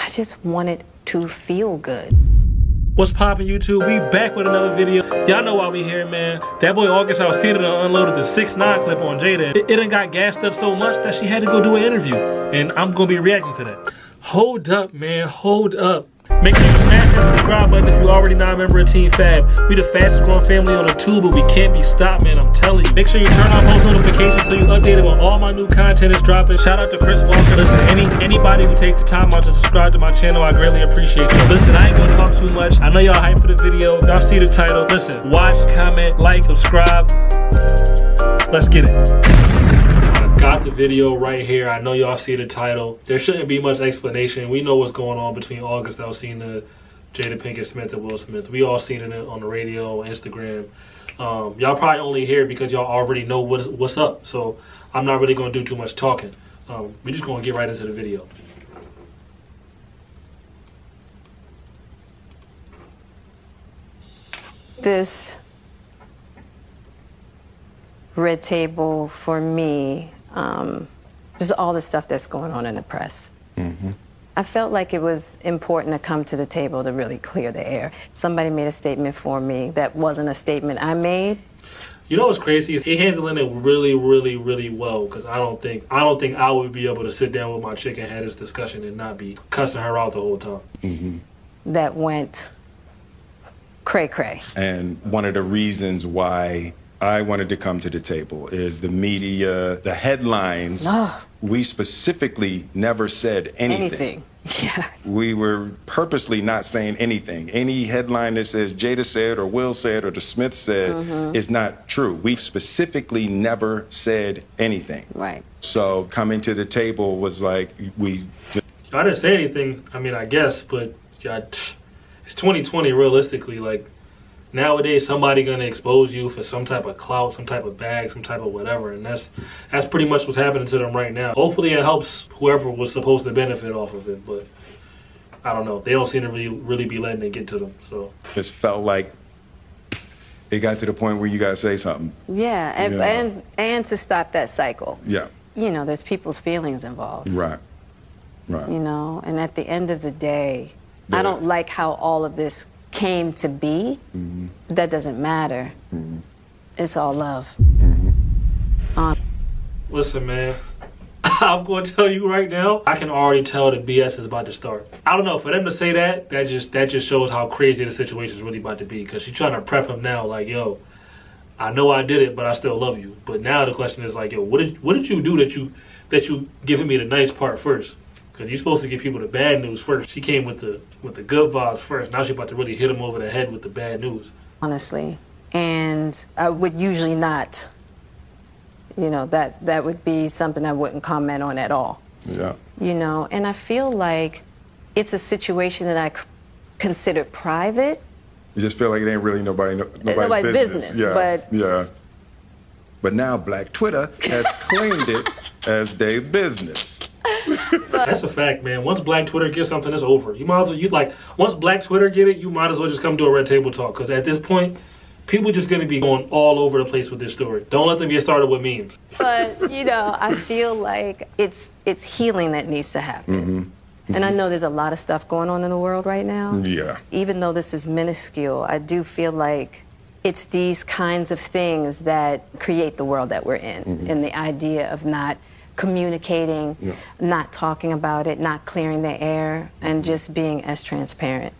I just wanted to feel good. What's poppin', YouTube? We back with another video. Y'all know why we here, man. That boy August Alsina done unloaded the 6ix9ine clip on Jada. It done got gassed up so much that she had to go do an interview. And I'm gonna be reacting to that. Hold up, man. Hold up. Make sure you smash that subscribe button if you already not a member of Team Fab. We the fastest growing family on the tube, but we can't be stopped, man. I'm telling you. Make sure you turn on post notifications so you updated when all my new content is dropping. Shout out to Chris Walker. Listen, anybody who takes the time out to subscribe to my channel, I greatly appreciate you. Listen, I ain't gonna talk too much. I know y'all hyped for the video. Y'all see the title. Listen, watch, comment, like, subscribe. Let's get it. Got the video right here. I know y'all see the title. There shouldn't be much explanation. We know what's going on between August Alsina, Jada Pinkett Smith, and Will Smith. We all seen it on the radio, Instagram. Y'all probably only here because y'all already know what's up. So I'm not really going to do too much talking. We're just going to get right into the video. This red table for me, just all the stuff that's going on in the press. Mm-hmm. I felt like it was important to come to the table to really clear the air. Somebody made a statement for me that wasn't a statement I made. You know what's crazy is he handling it really, really, really well. Because I don't think I would be able to sit down with my chick and have this discussion and not be cussing her out the whole time. Mm-hmm. That went cray-cray. And one of the reasons why I wanted to come to the table is the media, the headlines. We specifically never said anything. Yeah. We were purposely not saying anything. Any headline that says Jada said or Will said or the Smith said is not true. We've specifically never said anything. Right. So coming to the table was like I didn't say anything. I mean, I guess, but it's 2020 realistically. Like, nowadays, somebody gonna expose you for some type of clout, some type of bag, some type of whatever, and that's pretty much what's happening to them right now. Hopefully, it helps whoever was supposed to benefit off of it, but I don't know. They don't seem to really be letting it get to them. So just felt like it got to the point where you gotta say something. Yeah, and to stop that cycle. Yeah. You know, there's people's feelings involved. Right. Right. You know, and at the end of the day, I don't like how all of this came to be. But that doesn't matter. It's all love. Listen, man, I'm going to tell you right now, I can already tell the BS is about to start. I don't know, for them to say that just shows how crazy the situation is really about to be, because she's trying to prep him now like, yo, I know I did it, but I still love you. But now the question is like, yo, what did you do that you giving me the nice part first? Because you're supposed to give people the bad news first. She came with the good vibes first. Now she's about to really hit him over the head with the bad news. Honestly. And I would usually not, you know, that would be something I wouldn't comment on at all. Yeah. You know, and I feel like it's a situation that I consider private. You just feel like it ain't really nobody's business. Yeah, but yeah. But now Black Twitter has claimed it as their business. That's a fact, man. Once Black Twitter gets something, it's over. You might as well, once Black Twitter get it, you might as well just come to a Red Table Talk. Because at this point, people just going to be going all over the place with this story. Don't let them get started with memes. But, you know, I feel like it's healing that needs to happen. And I know there's a lot of stuff going on in the world right now. Yeah. Even though this is minuscule, I do feel like it's these kinds of things that create the world that we're in. And the idea of not communicating, not talking about it, not clearing the air, and just being as transparent.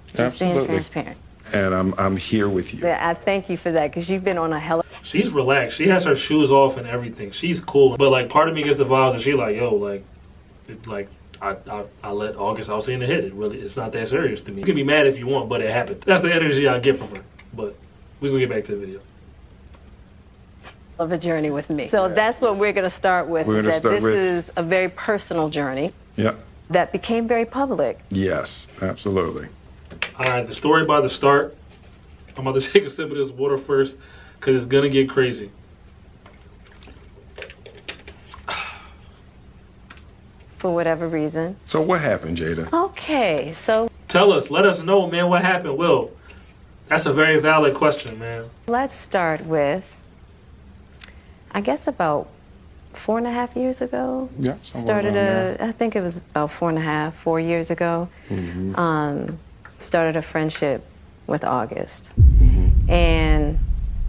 Just Absolutely. being transparent. And I'm here with you. Yeah, I thank you for that, because you've been on a hell of... She's relaxed. She has her shoes off and everything. She's cool. But like, part of me gets the vibes and she like, yo, like, I let August Alsina hit it. Really, it's not that serious to me. You can be mad if you want, but it happened. That's the energy I get from her. But we're gonna get back to the video. Of a journey with me. So that's what we're going to start with. This is a very personal journey. Yeah. That became very public. Yes, absolutely. All right, the story about to start. I'm about to take a sip of this water first, because it's going to get crazy. For whatever reason. So what happened, Jada? Okay, so... Tell us, let us know, man, what happened, Will. That's a very valid question, man. Let's start with, I guess, about 4.5 years ago. Yeah. Started I think it was about 4 years ago. Started a friendship with August. And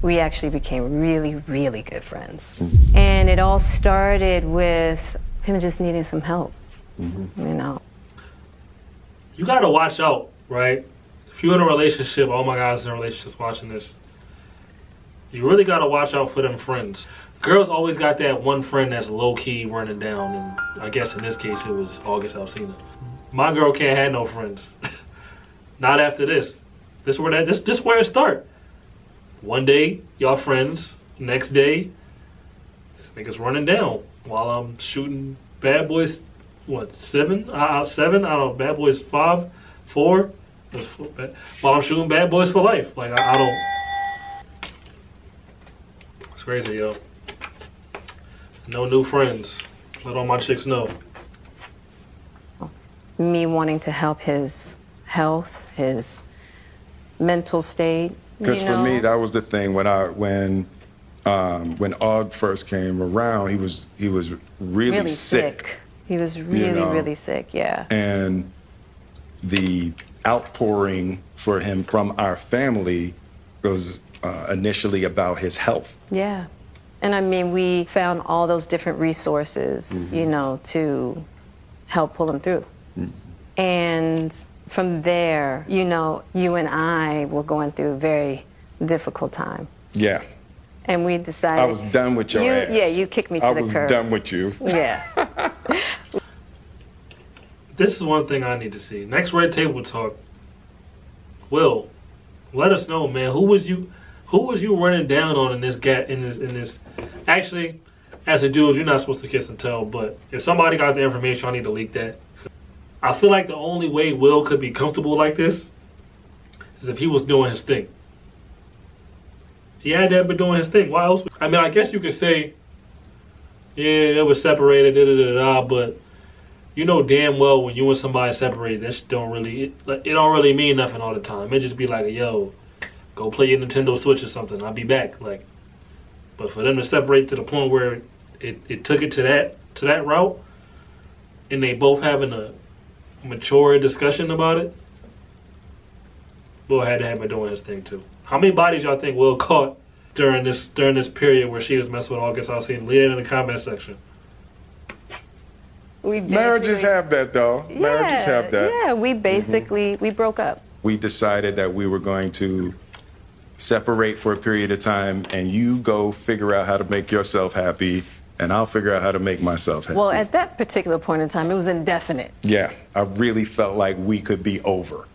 we actually became really, really good friends. And it all started with him just needing some help, you know. You gotta watch out, right? If you're in a relationship, all my guys in relationships watching this, you really gotta watch out for them friends. Girls always got that one friend that's low-key running down, and I guess in this case it was August Alsina. My girl can't have no friends. Not after this. This where it start. One day, y'all friends. Next day, this nigga's running down while I'm shooting Bad Boys, what, 7? 7? I don't know, Bad Boys 5, 4? While I'm shooting Bad Boys for Life. Like, I don't... It's crazy, yo. No new friends. Let all my chicks know. Me wanting to help his health, his mental state. Because for me, that was the thing when Aug first came around, he was really sick. He was really sick, yeah. And the outpouring for him from our family was initially about his health. Yeah. And I mean, we found all those different resources, you know, to help pull him through. And from there, you know, you and I were going through a very difficult time. Yeah. And we decided... I was done with your ass. Yeah, you kicked me to the curb. I was done with you. Yeah. This is one thing I need to see. Next Red Table Talk. Will, let us know, man. Who was you running down on in this actually, as a dude, you're not supposed to kiss and tell, but if somebody got the information, I need to leak that. I feel like the only way Will could be comfortable like this is if he was doing his thing. He had to have been doing his thing. Why else? I mean, I guess you could say, yeah, they were separated, but you know damn well when you and somebody separated, that shit don't really mean nothing all the time. It just be like, yo, go play your Nintendo Switch or something. I'll be back. Like, but for them to separate to the point where it took it to that route, and they both having a mature discussion about it, Will had to have been doing his thing too. How many bodies y'all think Will caught during this period where she was messing with August Alsina? Leave it in the comment section. Marriages have that, though. Yeah, Marriages have that. Yeah, we basically, we broke up. We decided that we were going to separate for a period of time, and you go figure out how to make yourself happy, and I'll figure out how to make myself happy. Well, at that particular point in time, it was indefinite. Yeah, I really felt like we could be over.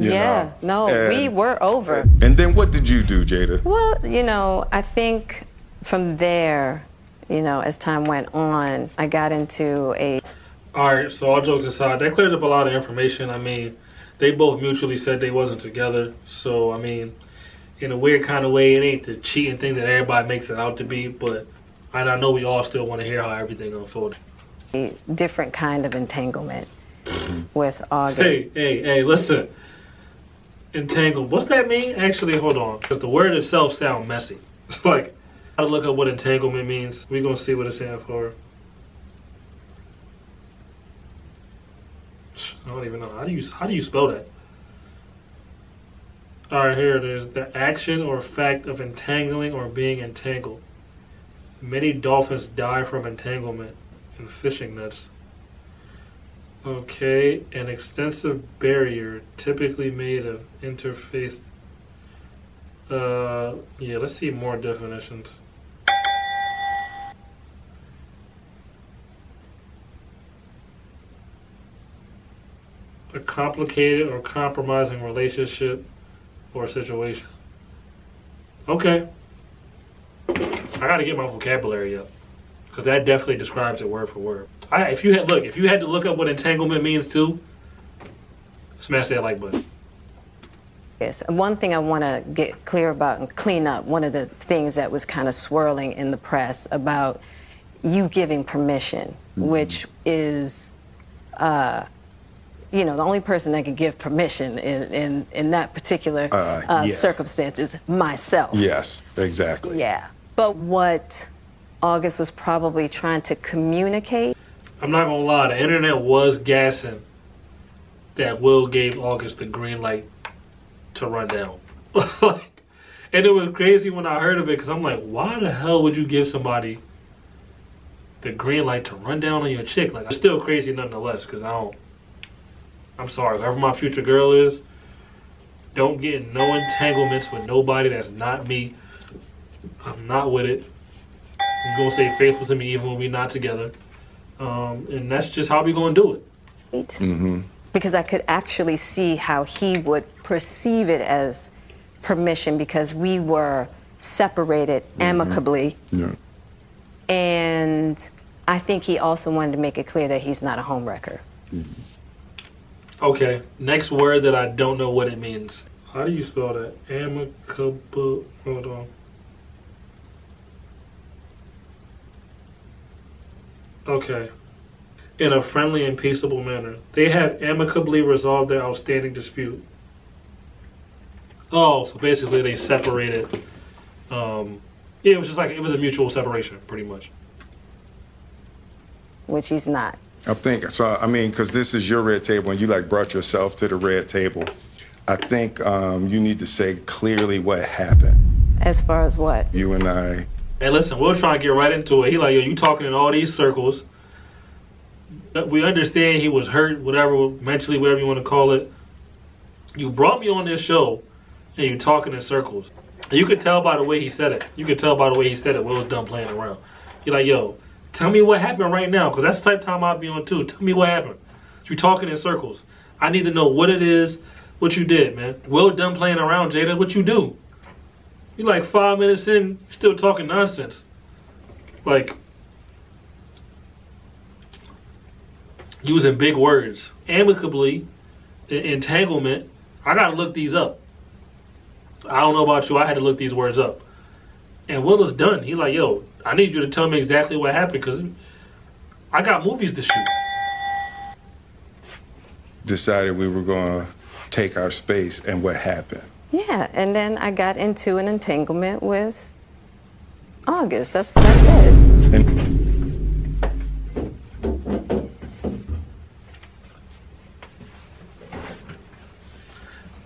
You know? We were over. And then what did you do, Jada? Well, you know, I think from there, you know, as time went on, I got into a... All right, so all jokes aside, that clears up a lot of information. I mean, they both mutually said they wasn't together. So, I mean, in a weird kind of way, it ain't the cheating thing that everybody makes it out to be. But I know we all still want to hear how everything unfolded. A different kind of entanglement with August. Hey, listen. Entangled. What's that mean? Actually, hold on. Because the word itself sounds messy. It's like, I gotta look up what entanglement means. We're gonna see what it's saying for. I don't even know. How do you spell that? Alright, here it is. The action or fact of entangling or being entangled. Many dolphins die from entanglement in fishing nets. Okay, an extensive barrier typically made of interfaced. Yeah, let's see more definitions. A complicated or compromising relationship or situation. Okay. I gotta get my vocabulary up, because that definitely describes it word for word. If you had to look up what entanglement means too, smash that like button. Yes, and one thing I want to get clear about and clean up, one of the things that was kind of swirling in the press about you giving permission, which is, you know, the only person that can give permission in that particular circumstance is myself. Yes, exactly. Yeah. But what August was probably trying to communicate. I'm not gonna lie, the internet was gassing that Will gave August the green light to run down. Like, and it was crazy when I heard of it, because I'm like, why the hell would you give somebody the green light to run down on your chick? Like, it's still crazy nonetheless, because I'm sorry, whoever my future girl is, don't get in no entanglements with nobody that's not me. I'm not with it. I'm gonna stay faithful to me even when we're not together. And that's just how we gonna do it. Mm-hmm. Because I could actually see how he would perceive it as permission, because we were separated amicably. Yeah. And I think he also wanted to make it clear that he's not a homewrecker. Okay, next word that I don't know what it means. How do you spell that? Amicable. Hold on. Okay. In a friendly and peaceable manner. They have amicably resolved their outstanding dispute. Oh, so basically they separated. Yeah, it was just like, it was a mutual separation, pretty much. Which he's not. I think so. I mean, because this is your red table, and you like brought yourself to the red table. I think you need to say clearly what happened. As far as what? You and I. Hey, listen, we'll try to get right into it. He like, yo, you talking in all these circles. We understand he was hurt, whatever, mentally, whatever you want to call it. You brought me on this show, and you talking in circles. And you could tell by the way he said it. You could tell by the way he said it. Will was done playing around. You're like, yo, tell me what happened right now, because that's the type of time I'll be on too. Tell me what happened. You talking in circles. I need to know what it is, what you did, man. Will done playing around, Jada. What you do? You like 5 minutes in, you're still talking nonsense. Like, using big words. Amicably, entanglement. I gotta look these up. I don't know about you, I had to look these words up. And Will is done. He like, yo, I need you to tell me exactly what happened, because I got movies to shoot. Decided we were going to take our space, and what happened? Yeah, and then I got into an entanglement with August. That's what I said.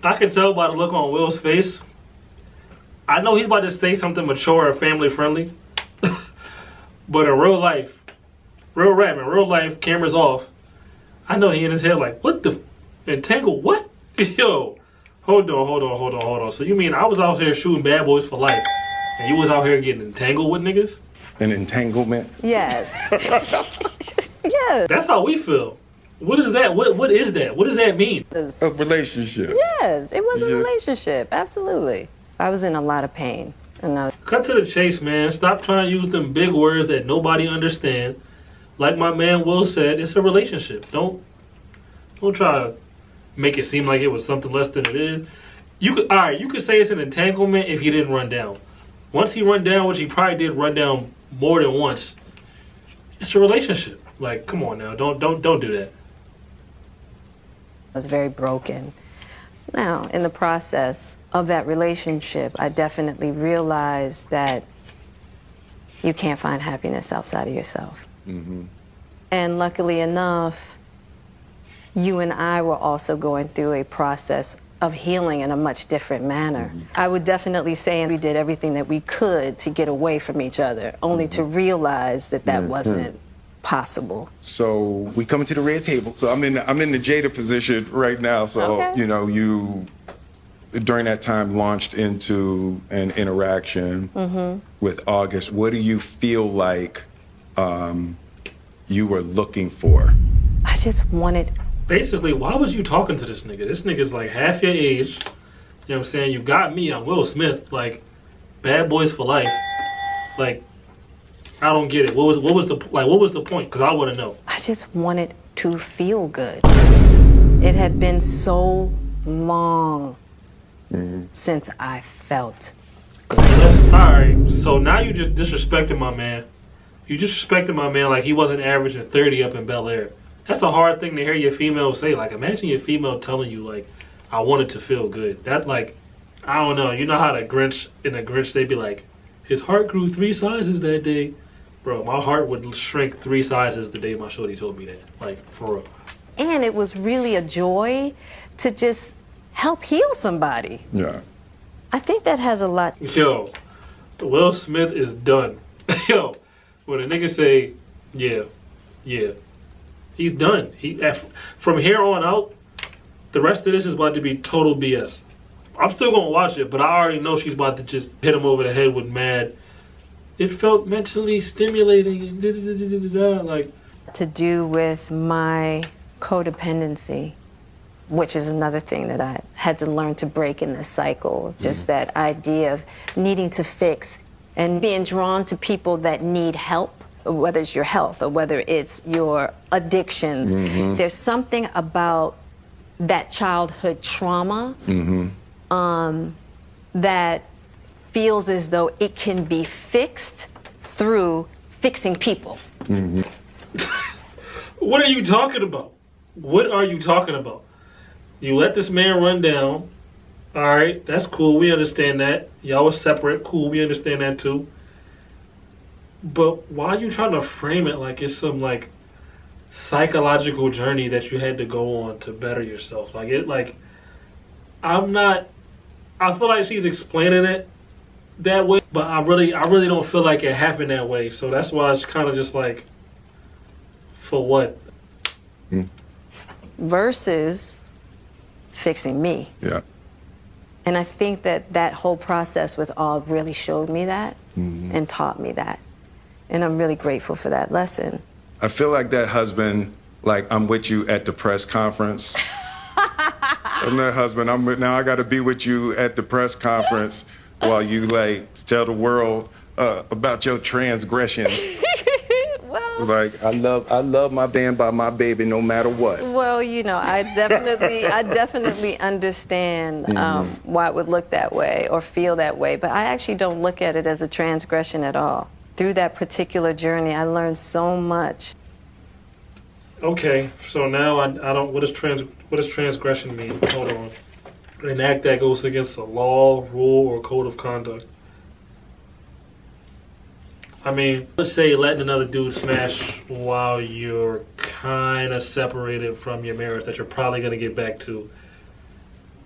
And I can tell by the look on Will's face. I know he's about to say something mature or family friendly. But in real life, real rap, in real life, cameras off, I know he in his head like, what the entangle? What? Yo, hold on. So you mean I was out here shooting Bad Boys for Life, and you was out here getting entangled with niggas? an entanglement? Yes. Yeah. That's how we feel. What is that? What is that? What does that mean? A relationship. Yes, it was a Yeah. relationship. Absolutely. I was in a lot of pain. And Cut to the chase, man. Stop trying to use them big words that nobody understand. Like my man Will said, it's a relationship. Don't try to make it seem like it was something less than it is. You could say it's an entanglement if he didn't run down. Once he run down, which he probably did run down more than once, it's a relationship. Like, come on now, don't do that. I was very broken. Now, in the process of that relationship, I definitely realized that you can't find happiness outside of yourself. Mm-hmm. And luckily enough, you and I were also going through a process of healing in a much different manner. Mm-hmm. I would definitely say we did everything that we could to get away from each other, only to realize that that wasn't possible. So we coming to the red table. So I'm in the Jada position right now. So Okay. you know, you during that time launched into an interaction with August. What do you feel like you were looking for? I just wanted. Basically, why was you talking to this nigga? This nigga's like half your age. You know what I'm saying? You got me, I'm Will Smith. Like, Bad Boys for Life. Like, I don't get it. What was the point? Because I want to know. I just wanted to feel good. It had been so long since I felt good. Alright, so now you just disrespecting my man. You disrespecting my man like he wasn't averaging 30 up in Bel Air. That's a hard thing to hear your female say. Like, imagine your female telling you, like, I wanted to feel good. That, like, I don't know. You know how in the Grinch, they be like, his heart grew 3 sizes that day. Bro, my heart would shrink 3 sizes the day my shorty told me that. Like, for real. And it was really a joy to just help heal somebody. Yeah. I think that has a lot. Yo, Will Smith is done. Yo, when a nigga say, yeah, he's done. From here on out, the rest of this is about to be total BS. I'm still gonna watch it, but I already know she's about to just hit him over the head with mad. It felt mentally stimulating and like. To do with my codependency, which is another thing that I had to learn to break in this cycle. Just that idea of needing to fix and being drawn to people that need help, whether it's your health or whether it's your addictions. There's something about that childhood trauma that feels as though it can be fixed through fixing people. What are you talking about? What are you talking about? You let this man run down. All right, that's cool. We understand that. Y'all was separate. Cool, we understand that too. But why are you trying to frame it like it's some like psychological journey that you had to go on to better yourself? I feel like she's explaining it that way, but I really don't feel like it happened that way. So that's why it's kind of just like, for what? Versus fixing me. Yeah. And I think that whole process with Aug really showed me that and taught me that. And I'm really grateful for that lesson. I feel like that husband, like, I'm with you at the press conference. I'm that husband. Now I got to be with you at the press conference while you like tell the world about your transgressions. Well, Like, I love my band by my baby no matter what. well, you know, I definitely understand why it would look that way or feel that way, but I actually don't look at it as a transgression at all. Through that particular journey, I learned so much. Okay, so now I don't. What does transgression mean? Hold on. An act that goes against a law, rule, or code of conduct. I mean, let's say letting another dude smash while you're kind of separated from your marriage that you're probably going to get back to.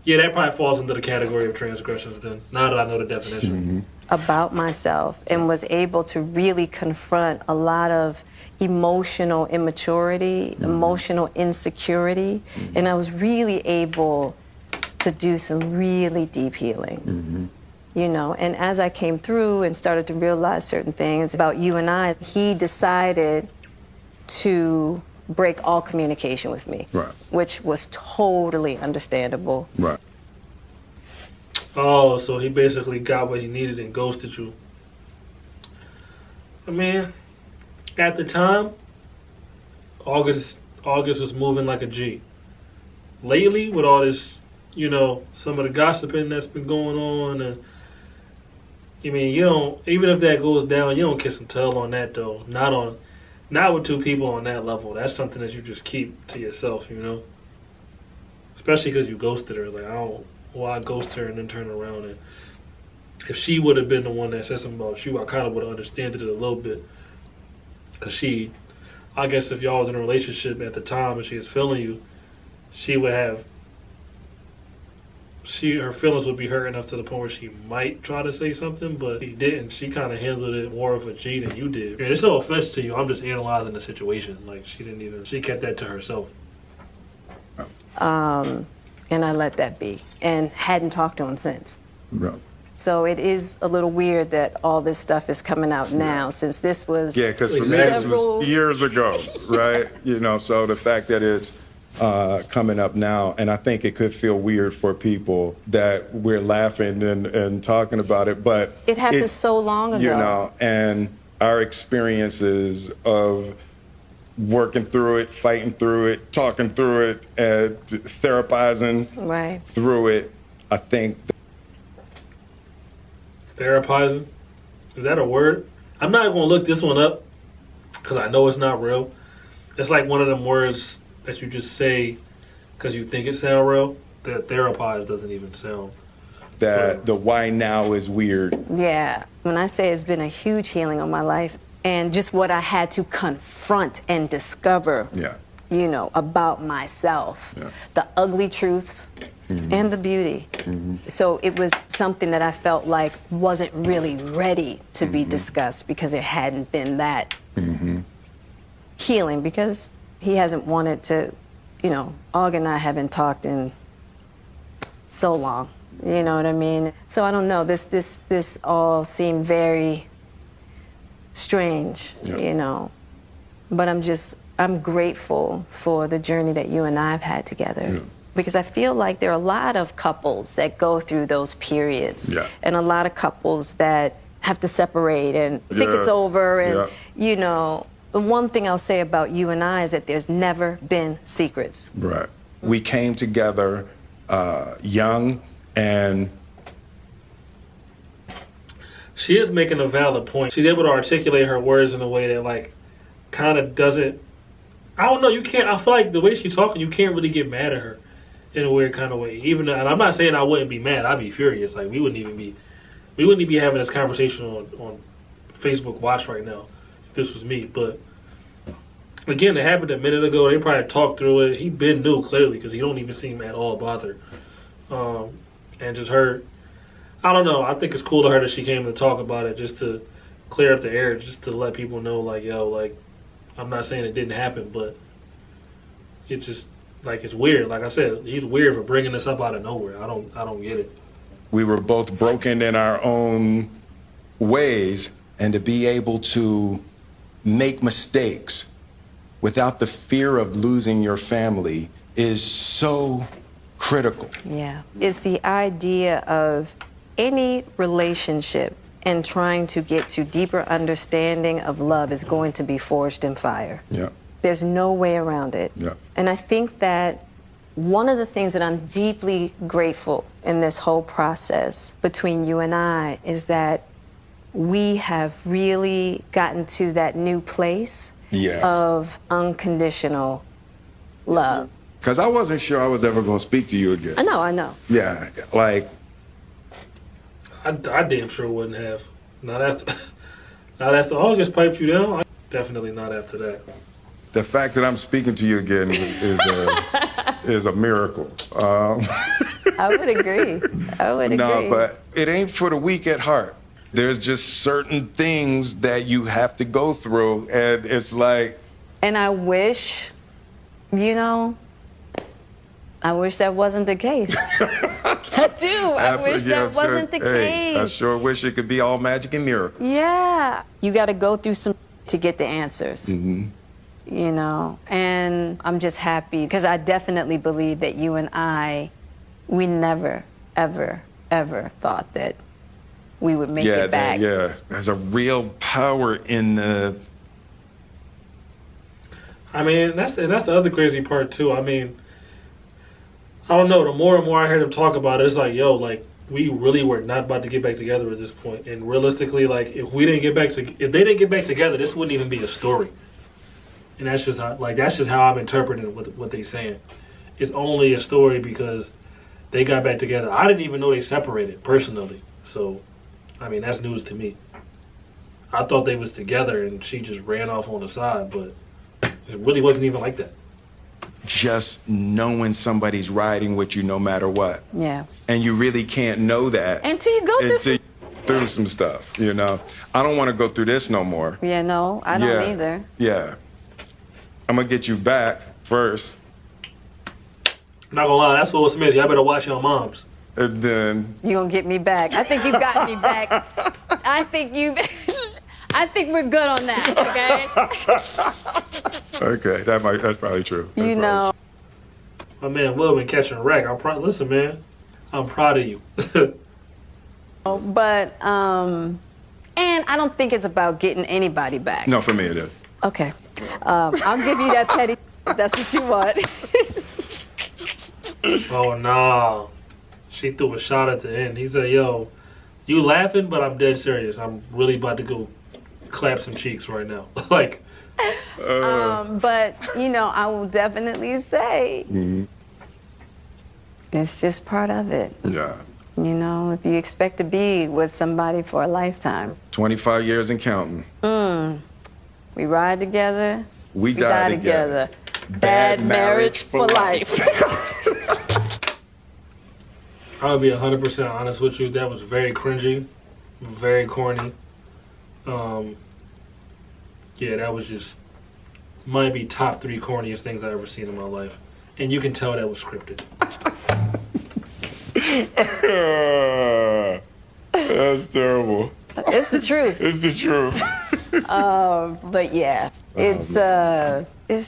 Yeah, that probably falls into the category of transgressions then, now that I know the definition. About myself and was able to really confront a lot of emotional immaturity, emotional insecurity, and I was really able to do some really deep healing. You know, and as I came through and started to realize certain things about you and I, he decided to break all communication with me, Right. which was totally understandable. Right. Oh, so he basically got what he needed and ghosted you. I mean, at the time, August was moving like a G. Lately, with all this, you know, some of the gossiping that's been going on, and I mean, you don't, even if that goes down, you don't kiss and tell on that though. Not with two people on that level. That's something that you just keep to yourself, you know. Especially because you ghosted her. Like, I ghost her and then turn around, and if she would have been the one that said something about you, I kind of would have understood it a little bit. Because I guess if y'all was in a relationship at the time and she was feeling you, she would have, her feelings would be hurt enough to the point where she might try to say something, but she didn't. She kind of handled it more of a G than you did. And it's no offense to you. I'm just analyzing the situation. Like, she kept that to herself. And I let that be and hadn't talked to him since. Right. So it is a little weird that all this stuff is coming out now, since this was Yeah, because for me, this was years ago, right? You know, so the fact that it's coming up now, and I think it could feel weird for people that we're laughing and talking about it, but it happened so long ago. You know, and our experiences of working through it, fighting through it, talking through it, therapizing right through it, I think. Therapizing? Is that a word? I'm not going to look this one up because I know it's not real. It's like one of them words that you just say because you think it sounds real. That therapize doesn't even sound. That the why now is weird. Yeah. When I say it's been a huge healing on my life, and just what I had to confront and discover, you know, about myself, the ugly truths and the beauty. So it was something that I felt like wasn't really ready to be discussed because there hadn't been that healing, because he hasn't wanted to, you know, Aug and I haven't talked in so long, you know what I mean? So I don't know, this all seemed very strange, you know, but I'm grateful for the journey that you and I have had together. Because I feel like there are a lot of couples that go through those periods, and a lot of couples that have to separate and think it's over, and you know, the one thing I'll say about you and I is that there's never been secrets. Right. We came together young, and she is making a valid point. She's able to articulate her words in a way that, like, kind of doesn't, I don't know, you can't, I feel like the way she's talking, you can't really get mad at her in a weird kind of way. Even, and I'm not saying I wouldn't be mad, I'd be furious. Like, we wouldn't even be having this conversation on Facebook Watch right now if this was me. But again, it happened a minute ago. They probably talked through it. He been knew clearly, because he don't even seem at all bothered. And just her, I don't know. I think it's cool to her that she came to talk about it, just to clear up the air, just to let people know, like, yo, like, I'm not saying it didn't happen, but it just, like, it's weird. Like I said, he's weird for bringing this up out of nowhere. I don't get it. We were both broken in our own ways, and to be able to make mistakes without the fear of losing your family is so critical. Yeah. It's the idea of any relationship and trying to get to deeper understanding of love is going to be forged in fire. Yeah. There's no way around it. Yeah. And I think that one of the things that I'm deeply grateful in this whole process between you and I is that we have really gotten to that new place of unconditional love. Because I wasn't sure I was ever going to speak to you again. I know. Yeah, like, I damn sure wouldn't have. Not after August piped you down. Definitely not after that. the fact that I'm speaking to you again is a miracle. I would agree. I would agree. No, but it ain't for the weak at heart. There's just certain things that you have to go through, and it's like... And I wish, I wish that wasn't the case. I do. I wish that wasn't the case. I sure wish it could be all magic and miracles. Yeah. You got to go through some to get the answers. Mm-hmm. And I'm just happy because I definitely believe that you and I, we never, ever, ever thought that we would make it back. There's a real power in the... I mean, that's the other crazy part too. I mean, I don't know. The more and more I heard him talk about it, it's like, yo, like we really were not about to get back together at this point. And realistically, like if they didn't get back together, this wouldn't even be a story. And that's just how I'm interpreting what they're saying. It's only a story because they got back together. I didn't even know they separated personally. So, I mean, that's news to me. I thought they was together and she just ran off on the side, but it really wasn't even like that. Just knowing somebody's riding with you no matter what. Yeah. And you really can't know that until you go through some stuff, I don't want to go through this no more. Yeah, no, I don't either. Yeah. I'm going to get you back first. Not gonna lie, that's Will Smith. Y'all better watch your moms. And then... You gonna get me back. I think you got me back. I think we're good on that, okay? Okay, that's probably true. My man Will been catching a wreck. Listen, man, I'm proud of you. But, and I don't think it's about getting anybody back. No, for me it is. Okay. I'll give you that petty if that's what you want. Oh, no. She threw a shot at the end. He said, yo, you laughing, but I'm dead serious. I'm really about to go clap some cheeks right now. But, I will definitely say it's just part of it. Yeah. If you expect to be with somebody for a lifetime. 25 years and counting. We ride together. We die together. Bad marriage for life. I'll be 100% honest with you. That was very cringy, very corny. Yeah, that was just might be top 3 corniest things I've ever seen in my life, and you can tell that was scripted. That's terrible. It's the truth. It's the truth. But yeah, it's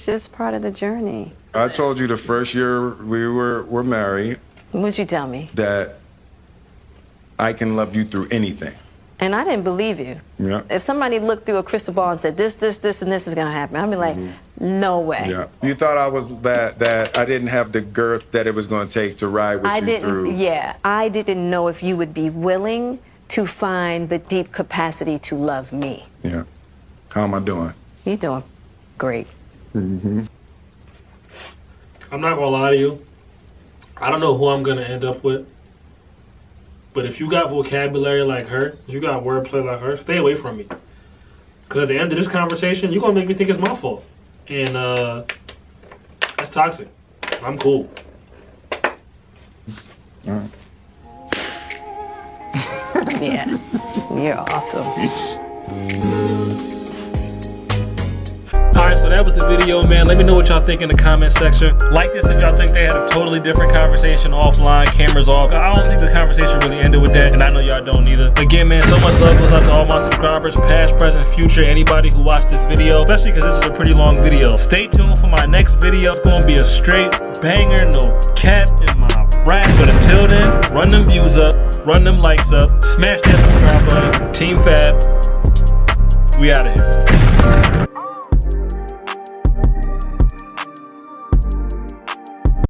just part of the journey. I told you the first year we were married What'd you tell me? that I can love you through anything. And I didn't believe you. Yeah. If somebody looked through a crystal ball and said, this, and this is gonna happen, I'd be like, no way. Yeah. You thought I was that I didn't have the girth that it was going to take to ride with you through. Yeah, I didn't know if you would be willing to find the deep capacity to love me. Yeah. How am I doing? You're doing great. I'm not gonna lie to you. I don't know who I'm gonna end up with. But if you got vocabulary like her, if you got wordplay like her, stay away from me. Because at the end of this conversation, you're going to make me think it's my fault. And that's toxic. I'm cool. All right. Yeah, you're awesome. Alright, so that was the video, man. Let me know what y'all think in the comment section. Like this if y'all think they had a totally different conversation offline, cameras off. I don't think the conversation really ended with that, and I know y'all don't either. Again, man, so much love goes out to all my subscribers, past, present, future, anybody who watched this video, especially because this is a pretty long video. Stay tuned for my next video. It's going to be a straight banger, no cap in my rap. But until then, run them views up, run them likes up, smash that subscribe button. Team Fab, we out of here.